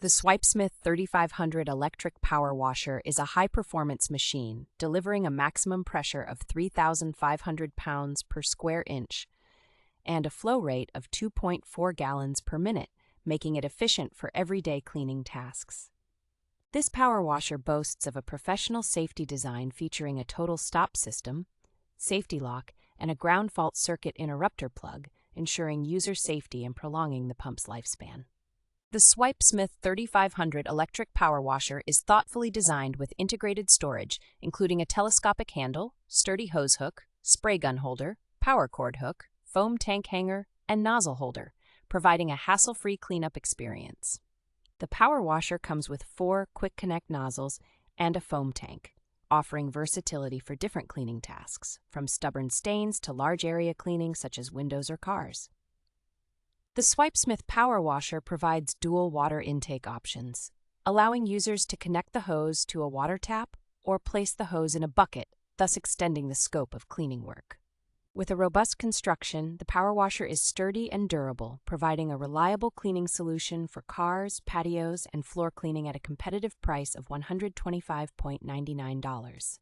The SWIPESMITH 3500 electric power washer is a high-performance machine, delivering a maximum pressure of 3,500 pounds per square inch and a flow rate of 2.4 gallons per minute, making it efficient for everyday cleaning tasks. This power washer boasts of a professional safety design featuring a total stop system, safety lock, and a ground fault circuit interrupter plug, ensuring user safety and prolonging the pump's lifespan. The SWIPESMITH 3500 electric power washer is thoughtfully designed with integrated storage, including a telescopic handle, sturdy hose hook, spray gun holder, power cord hook, foam tank hanger, and nozzle holder, providing a hassle-free cleanup experience. The power washer comes with 4 quick-connect nozzles and a foam tank, offering versatility for different cleaning tasks, from stubborn stains to large area cleaning such as windows or cars. The SWIPESMITH power washer provides dual water intake options, allowing users to connect the hose to a water tap or place the hose in a bucket, thus extending the scope of cleaning work. With a robust construction, the power washer is sturdy and durable, providing a reliable cleaning solution for cars, patios, and floor cleaning at a competitive price of $125.99.